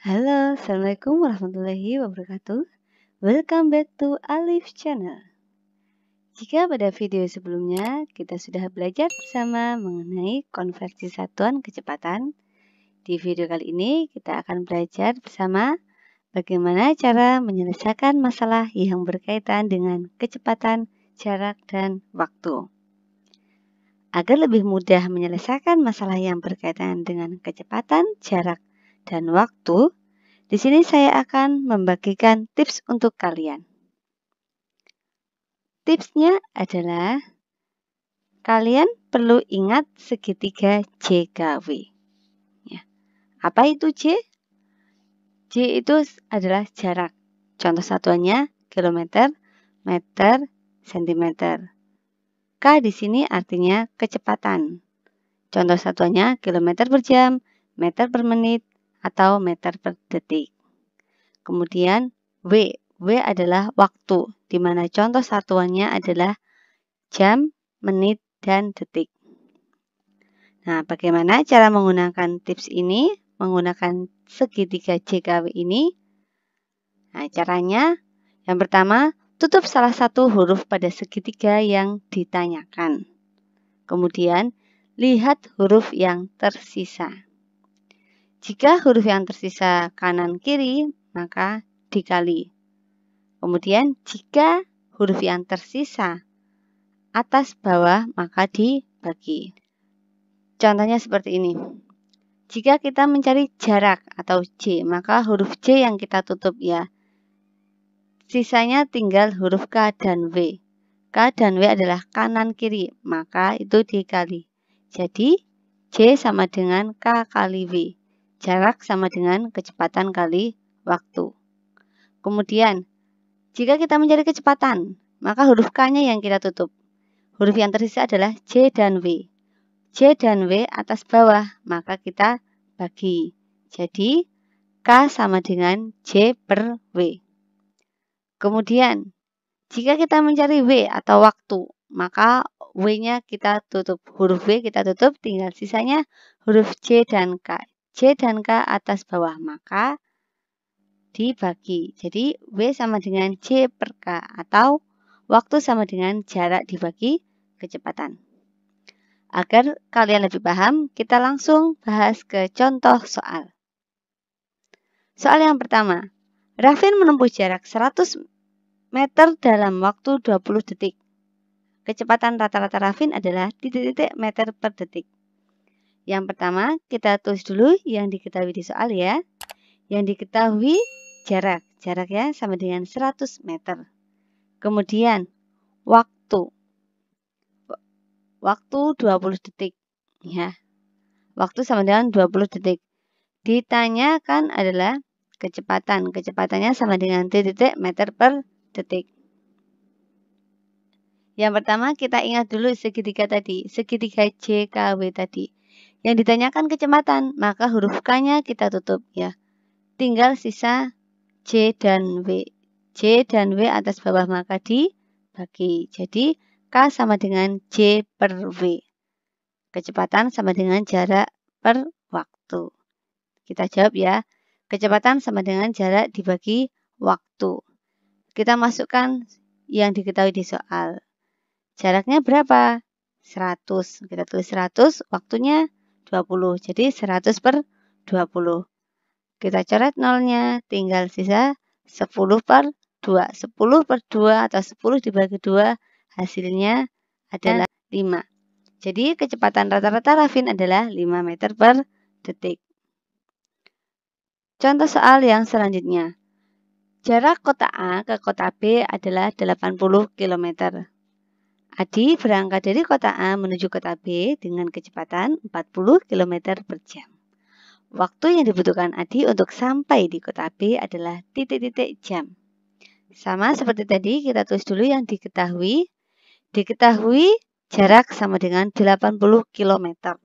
Halo, Assalamualaikum warahmatullahi wabarakatuh. Welcome back to Alif Channel. Jika pada video sebelumnya kita sudah belajar bersama mengenai konversi satuan kecepatan, di video kali ini kita akan belajar bersama bagaimana cara menyelesaikan masalah yang berkaitan dengan kecepatan, jarak, dan waktu. Agar lebih mudah menyelesaikan masalah yang berkaitan dengan kecepatan, jarak, dan waktu, di sini saya akan membagikan tips untuk kalian. Tipsnya adalah kalian perlu ingat segitiga JKW. Ya. Apa itu J? J itu adalah jarak. Contoh satuannya kilometer, meter, sentimeter. K di sini artinya kecepatan. Contoh satuannya kilometer per jam, meter per menit, atau meter per detik. Kemudian W. W adalah waktu, di mana contoh satuannya adalah jam, menit, dan detik. Nah, bagaimana cara menggunakan tips ini? Menggunakan segitiga JKW ini? Nah, caranya yang pertama, tutup salah satu huruf pada segitiga yang ditanyakan. Kemudian, lihat huruf yang tersisa. Jika huruf yang tersisa kanan-kiri, maka dikali. Kemudian, jika huruf yang tersisa atas bawah, maka dibagi. Contohnya seperti ini. Jika kita mencari jarak atau J, maka huruf J yang kita tutup ya. Sisanya tinggal huruf K dan W. K dan W adalah kanan-kiri, maka itu dikali. Jadi, J sama dengan K kali W. Jarak sama dengan kecepatan kali waktu. Kemudian, jika kita mencari kecepatan, maka huruf K-nya yang kita tutup. Huruf yang tersisa adalah J dan W. J dan W atas bawah, maka kita bagi. Jadi, K sama dengan J per W. Kemudian, jika kita mencari W atau waktu, maka W-nya kita tutup. Huruf W kita tutup, tinggal sisanya huruf J dan K. J dan K atas bawah, maka dibagi. Jadi, W sama dengan J per K atau waktu sama dengan jarak dibagi kecepatan. Agar kalian lebih paham, kita langsung bahas ke contoh soal. Soal yang pertama, Rafin menempuh jarak 100 meter dalam waktu 20 detik. Kecepatan rata-rata Rafin adalah titik-titik meter per detik. Yang pertama, kita tulis dulu yang diketahui di soal ya. Yang diketahui jarak. Jaraknya sama dengan 100 meter. Kemudian, waktu. Waktu 20 detik. Ya. Waktu sama dengan 20 detik. Ditanyakan adalah kecepatan. Kecepatannya sama dengan titik meter per detik. Yang pertama kita ingat dulu segitiga tadi. Segitiga JKW tadi. Yang ditanyakan kecepatan, maka huruf K-nya kita tutup ya. Tinggal sisa J dan W. J dan W atas bawah maka dibagi. Jadi K sama dengan J per W. Kecepatan sama dengan jarak per waktu. Kita jawab ya. Kecepatan sama dengan jarak dibagi waktu. Kita masukkan yang diketahui di soal. Jaraknya berapa? 100. Kita tulis 100, waktunya 20. Jadi 100 per 20. Kita coret nolnya, tinggal sisa 10 per 2. 10 per 2 atau 10 dibagi 2, hasilnya adalah 5. Jadi kecepatan rata-rata Rafin adalah 5 meter per detik. Contoh soal yang selanjutnya. Jarak kota A ke kota B adalah 80 km. Adi berangkat dari kota A menuju kota B dengan kecepatan 40 km per jam. Waktu yang dibutuhkan Adi untuk sampai di kota B adalah titik-titik jam. Sama seperti tadi, kita tulis dulu yang diketahui. Diketahui jarak sama dengan 80 km.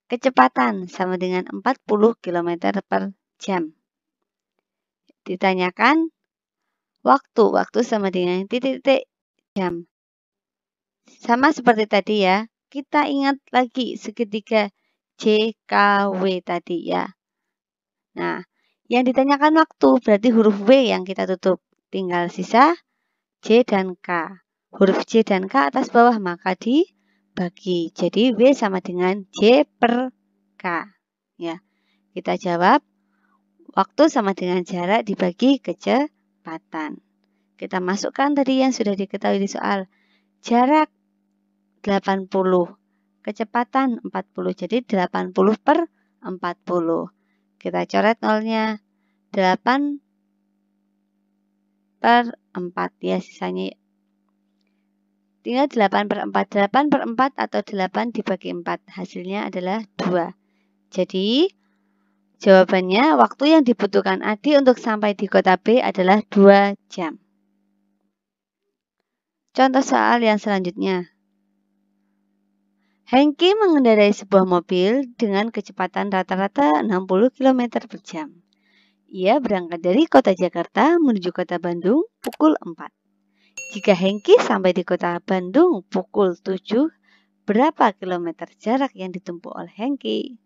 Kecepatan sama dengan 40 km per jam. Ditanyakan waktu. Waktu sama dengan titik-titik jam. Sama seperti tadi ya. Kita ingat lagi segitiga JKW tadi ya. Nah, Yang ditanyakan waktu, berarti huruf W yang kita tutup. Tinggal sisa J dan K. Huruf J dan K atas bawah, maka dibagi. Jadi W sama dengan J per K. Ya, kita jawab waktu sama dengan jarak dibagi kecepatan. Kita masukkan tadi yang sudah diketahui di soal. Jarak 80, kecepatan 40. Jadi 80 per 40. Kita coret nolnya. 8 per 4 ya sisanya. Tinggal 8 per 4. 8 per 4 atau 8 dibagi 4. Hasilnya adalah 2. Jadi jawabannya waktu yang dibutuhkan Adi untuk sampai di kota B adalah 2 jam. Contoh soal yang selanjutnya. Hengki mengendarai sebuah mobil dengan kecepatan rata-rata 60 km per jam. Ia berangkat dari kota Jakarta menuju kota Bandung pukul 4. Jika Hengki sampai di kota Bandung pukul 7, berapa kilometer jarak yang ditempuh oleh Hengki?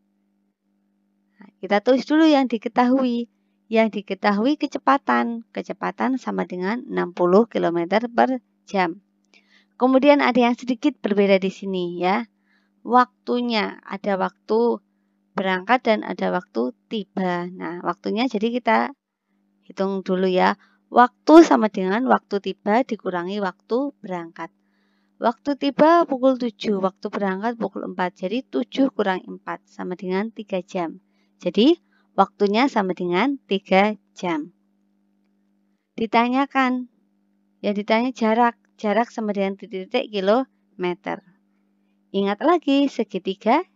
Nah, kita tulis dulu yang diketahui. Yang diketahui kecepatan. Kecepatan sama dengan 60 km per jam. Kemudian ada yang sedikit berbeda di sini ya. Waktunya, ada waktu berangkat dan ada waktu tiba. Nah, waktunya jadi kita hitung dulu ya. Waktu sama dengan waktu tiba dikurangi waktu berangkat. Waktu tiba pukul 7, waktu berangkat pukul 4. Jadi 7 kurang 4 sama dengan 3 jam. Jadi waktunya sama dengan 3 jam. Ditanyakan, ya ditanya jarak. Jarak sama dengan titik-titik kilometer. Ingat lagi segitiga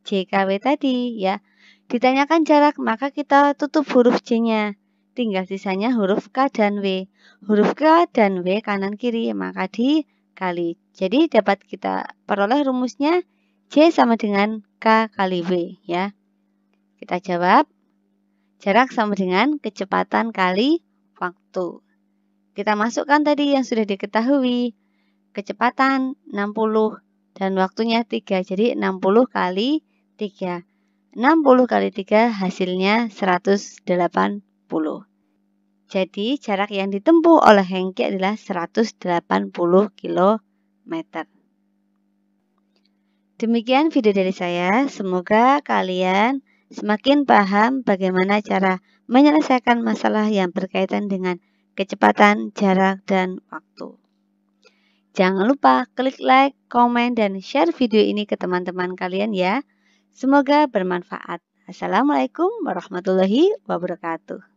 JKW tadi ya. Ditanyakan jarak, maka kita tutup huruf J-nya. Tinggal sisanya huruf K dan W. Huruf K dan W kanan kiri, maka dikali. Jadi dapat kita peroleh rumusnya J sama dengan K kali W ya. Kita jawab jarak sama dengan kecepatan kali waktu. Kita masukkan tadi yang sudah diketahui. Kecepatan 60 dan waktunya 3. Jadi 60 kali 3. 60 kali 3 hasilnya 180. Jadi jarak yang ditempuh oleh Hengki adalah 180 km. Demikian video dari saya. Semoga kalian semakin paham bagaimana cara menyelesaikan masalah yang berkaitan dengan kecepatan, jarak, dan waktu. Jangan lupa klik like, komen, dan share video ini ke teman-teman kalian ya. Semoga bermanfaat. Assalamualaikum warahmatullahi wabarakatuh.